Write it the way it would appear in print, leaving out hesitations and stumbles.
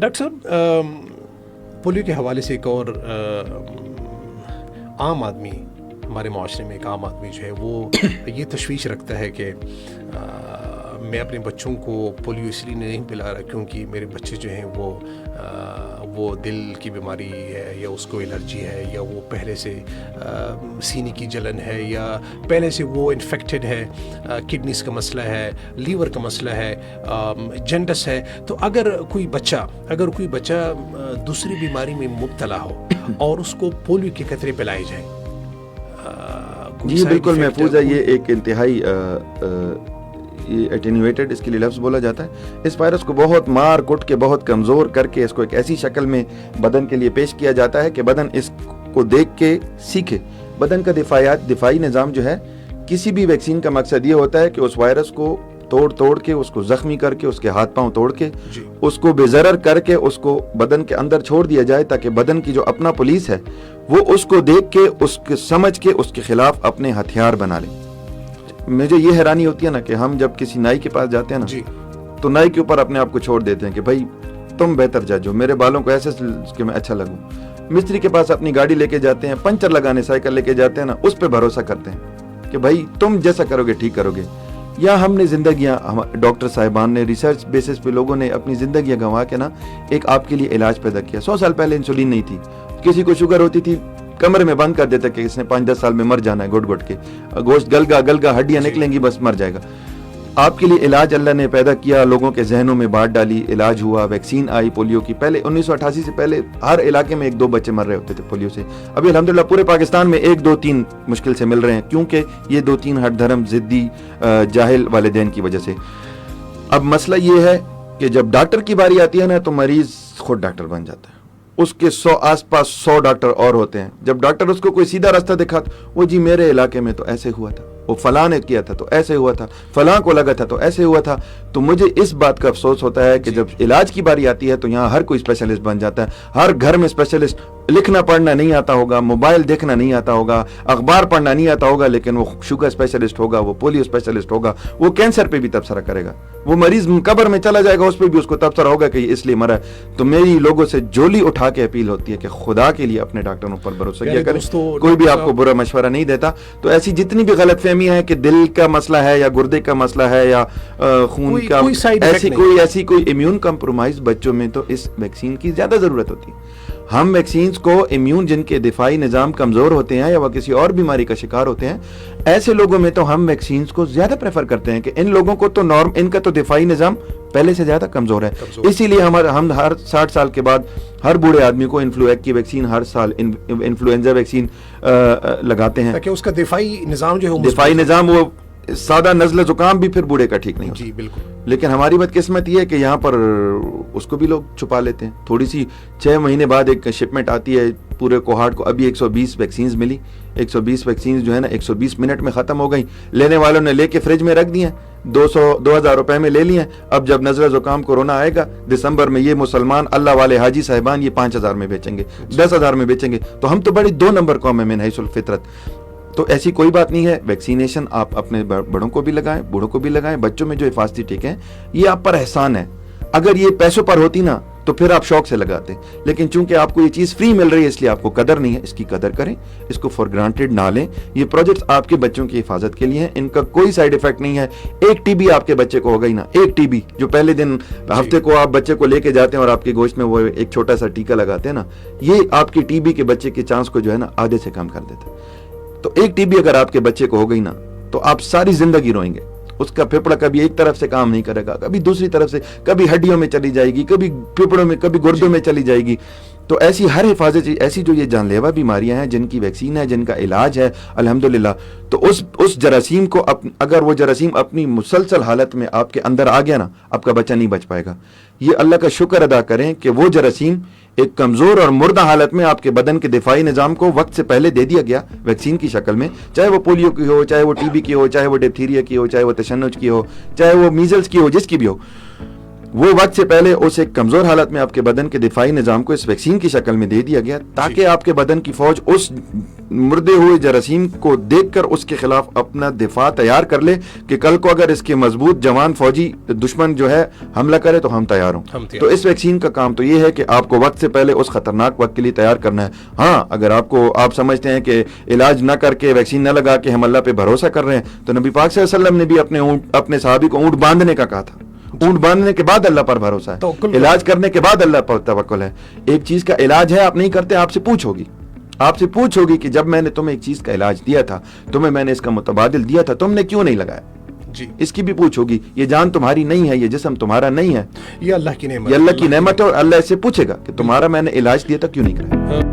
Doctor صاحب polio کے حوالے سے ایک اور عام آدمی ہمارے معاشرے میں، ایک عام آدمی جو ہے وہ یہ تشویش رکھتا ہے کہ میں اپنے بچوں کو پولیو اس لیے نہیں پلا رہا کیونکہ میرے بچے جو ہیں وہ دل کی بیماری ہے، یا اس کو الرجی ہے، یا وہ پہلے سے سینے کی جلن ہے، یا پہلے سے وہ انفیکٹڈ ہے، کڈنیز کا مسئلہ ہے، لیور کا مسئلہ ہے، جنڈس ہے. تو اگر کوئی بچہ دوسری بیماری میں مبتلا ہو اور اس کو پولیو کے قطرے پلائے جائیں. جی بالکل محفوظ ہے. یہ ایک انتہائی ایٹینویٹڈ اس کے لیے لفظ بولا جاتا ہے. اس وائرس کو بہت مار کٹ کے، بہت کمزور کر کے اس کو ایک ایسی شکل میں بدن کے لیے پیش کیا جاتا ہے کہ بدن اس کو دیکھ کے سیکھے. بدن کا دفاعی نظام جو ہے، کسی بھی ویکسین کا مقصد یہ ہوتا ہے کہ اس وائرس کو توڑ کے، اس کو زخمی کر کے، اس کے ہاتھ پاؤں توڑ کے، اس کو بے ضرر کر کے اس کو بدن کے اندر چھوڑ دیا جائے، تاکہ بدن کی جو اپنا پولیس ہے وہ اس کو دیکھ کے، اس کے سمجھ کے اس کے خلاف اپنے ہتھیار بنا لے. مجھے یہ حیرانی ہوتی ہے نا کہ ہم جب کسی نائی کے پاس جاتے ہیں نا تو نائی کے اوپر اپنے آپ کو چھوڑ دیتے ہیں کہ بھائی تم بہتر جج ہو، میرے بالوں کو ایسے کہ میں اچھا لگوں. مستری کے پاس اپنی گاڑی لے کے جاتے ہیں، پنچر لگانے سائیکل لے کے جاتے ہیں نا، اس پہ بھروسہ کرتے ہیں کہ بھائی تم جیسا کرو گے ٹھیک کرو گے. یا ہم نے زندگیاں، ڈاکٹر صاحبان نے ریسرچ بیسس پہ لوگوں نے اپنی زندگیاں گنوا کے نا ایک آپ کے لیے علاج پیدا کیا. 100 سال پہلے انسولین نہیں تھی، کسی کو شوگر ہوتی تھی کمرے میں بند کر دیتا کہ اس نے 5-10 سال میں مر جانا ہے، گھٹ کے گوشت گلگا ہڈیاں نکلیں گی بس مر جائے گا. آپ کے لیے علاج اللہ نے پیدا کیا، لوگوں کے ذہنوں میں بات ڈالی، علاج ہوا، ویکسین آئی پولیو کی. پہلے 1988 سے پہلے ہر علاقے میں 1-2 بچے مر رہے ہوتے تھے پولیو سے. ابھی الحمدللہ پورے پاکستان میں 1-2-3 مشکل سے مل رہے ہیں، کیونکہ یہ 2-3 ہر دھرم ضدی جاہل والدین کی وجہ سے. اب مسئلہ یہ ہے کہ جب ڈاکٹر کی باری آتی ہے نا تو مریض خود ڈاکٹر بن جاتا ہے. اس کے 100 آس پاس 100 ڈاکٹر اور ہوتے ہیں. جب ڈاکٹر اس کو کوئی سیدھا راستہ دکھاتا، وہ جی میرے علاقے میں تو ایسے ہوا تھا، وہ فلاں نے کیا تھا تو ایسے ہوا تھا، فلاں کو لگا تھا تو ایسے ہوا تھا. تو مجھے اس بات کا افسوس ہوتا ہے کہ جب علاج کی باری آتی ہے تو یہاں ہر کوئی اسپیشلسٹ بن جاتا ہے. ہر گھر میں اسپیشلسٹ، لکھنا پڑھنا نہیں آتا ہوگا، موبائل دیکھنا نہیں آتا ہوگا، اخبار پڑھنا نہیں آتا ہوگا، لیکن وہ شوگر اسپیشلسٹ ہوگا، وہ پولیو اسپیشلسٹ ہوگا، وہ کینسر پہ بھی تبصرہ کرے گا. وہ مریض قبر میں چلا جائے گا، اس پہ بھی اس کو تبصرہ ہوگا کہ یہ اس لیے مرا. تو میری لوگوں سے جولی اٹھا کے اپیل ہوتی ہے کہ خدا کے لیے اپنے ڈاکٹروں پر بھروسہ کیا کریں. کوئی بھی آپ کو برا مشورہ نہیں دیتا. تو ایسی جتنی بھی غلط فہمیاں ہیں کہ دل کا مسئلہ ہے یا گردے کا مسئلہ ہے یا خون کا، ایسی کوئی امیون کمپرومائز بچوں میں تو اس ویکسین کی زیادہ ضرورت ہوتی ہے. ہم ویکسینز کو امیون جن کے دفاعی نظام کمزور ہوتے ہیں یا وہ کسی اور بیماری کا شکار ہوتے ہیں، ایسے لوگوں میں تو ہم ویکسینز کو زیادہ پریفر کرتے ہیں کہ ان لوگوں کو تو ان کا تو دفاعی نظام پہلے سے زیادہ کمزور ہے. اسی لیے ہم ہر 60 سال کے بعد ہر بوڑھے آدمی کو انفلویک کی ویکسین، ہر سال انفلوئنزا ویکسین لگاتے ہیں تاکہ اس کا دفاعی نظام جو ہے، دفاعی نظام، وہ سادہ نزلہ زکام بھی پھر بوڑھے کا ٹھیک نہیں ہوتا. جی بالکل. لیکن ہماری بدقسمت یہ ہے کہ یہاں پر اس کو بھی لوگ چھپا لیتے ہیں. تھوڑی سی 6 مہینے بعد ایک شپمنٹ آتی ہے پورے کوہارٹ کو. ابھی 120 ویکسینز ملی. 120 ویکسینز جو ہے نا 120 منٹ میں ختم ہو گئی. لینے والوں نے لے کے فریج میں رکھ دی ہیں، 2,000 روپے میں لے لی ہیں. اب جب نزلہ زکام کورونا آئے گا دسمبر میں، یہ مسلمان اللہ والے حاجی صاحبان یہ 5,000 میں بیچیں گے، 10,000 میں بیچیں گے. تو ہم تو بڑی 2 نمبر قوم ہے من حیث الفطرت. تو ایسی کوئی بات نہیں ہے. ویکسینیشن آپ اپنے بڑوں کو بھی لگائیں، بوڑھوں کو بھی لگائیں. بچوں میں جو حفاظتی ٹیکے ہیں یہ آپ پر احسان ہے. اگر یہ پیسوں پر ہوتی نا تو پھر آپ شوق سے لگاتے، لیکن چونکہ آپ کو یہ چیز فری مل رہی ہے اس لیے آپ کو قدر نہیں ہے. اس کی قدر کریں، اس کو فار گرانٹیڈ نہ لیں. یہ پروجیکٹس آپ کے بچوں کی حفاظت کے لیے ہیں. ان کا کوئی سائیڈ افیکٹ نہیں ہے. ایک ٹی بی آپ کے بچے کو ہو گئی نا، ایک ٹی بی جو پہلے دن ہفتے کو آپ بچے کو لے کے جاتے ہیں اور آپ کے گوشت میں وہ ایک چھوٹا سا ٹیکا لگاتے ہیں نا، یہ آپ کی ٹی بی کے بچے کے چانس کو جو ہے نا آدھے سے کم کر دیتا ہے. تو ایک ٹی بی اگر آپ کے بچے کو ہو گئی نا تو آپ ساری زندگی روئیں گے. اس کا پھپڑا کبھی ایک طرف سے کام نہیں کرے گا، کبھی دوسری طرف سے، کبھی ہڈیوں میں چلی جائے گی، کبھی پھپڑوں میں، کبھی گردوں میں چلی جائے گی. تو ایسی ہر حفاظت، ایسی جو یہ جان لیوا بیماریاں ہیں جن کی ویکسین ہے، جن کا علاج ہے الحمدللہ، تو اس جراثیم کو اگر وہ جراثیم اپنی مسلسل حالت میں آپ کے اندر آ گیا نا، آپ کا بچہ نہیں بچ پائے گا. یہ اللہ کا شکر ادا کریں کہ وہ جراثیم ایک کمزور اور مردہ حالت میں آپ کے بدن کے دفاعی نظام کو وقت سے پہلے دے دیا گیا ویکسین کی شکل میں، چاہے وہ پولیو کی ہو، چاہے وہ ٹی بی کی ہو، چاہے وہ ڈپتھیریا کی ہو، چاہے وہ تشنج کی ہو، چاہے وہ میزلز کی ہو، جس کی بھی ہو. وہ وقت سے پہلے اس ایک کمزور حالت میں آپ کے بدن کے دفاعی نظام کو اس ویکسین کی شکل میں دے دیا گیا تاکہ آپ کے بدن کی فوج اس مردے ہوئے جراثیم کو دیکھ کر اس کے خلاف اپنا دفاع تیار کر لے کہ کل کو اگر اس کے مضبوط جوان فوجی دشمن جو ہے حملہ کرے تو ہم تیار ہوں. تو اس ویکسین کا کام تو یہ ہے کہ آپ کو وقت سے پہلے اس خطرناک وقت کے لیے تیار کرنا ہے. ہاں اگر آپ سمجھتے ہیں کہ علاج نہ کر کے ویکسین نہ لگا کے ہم اللہ پہ بھروسہ کر رہے ہیں تو نبی پاک صلی اللہ علیہ وسلم نے بھی اپنے صحابی کو اونٹ باندھنے کا کہا تھا. اونٹ باندھنے کے بعد اللہ پر بھروسہ ہے, علاج کرنے کے بعد اللہ پر توکل ہے. ایک چیز کا علاج ہے آپ نہیں کرتے, آپ سے پوچھو گی کہ جب میں نے تمہیں ایک چیز کا علاج دیا تھا, تمہیں میں نے اس کا متبادل دیا تھا, تم نے کیوں نہیں لگایا؟ جی اس کی بھی پوچھو گی. یہ جان تمہاری نہیں ہے, یہ جسم تمہارا نہیں ہے, یہ اللہ کی نعمت, یہ اللہ کی نعمت ہے, اور اللہ اس سے پوچھے گا کہ تمہارا میں نے علاج دیا تھا کیوں نہیں کرایا.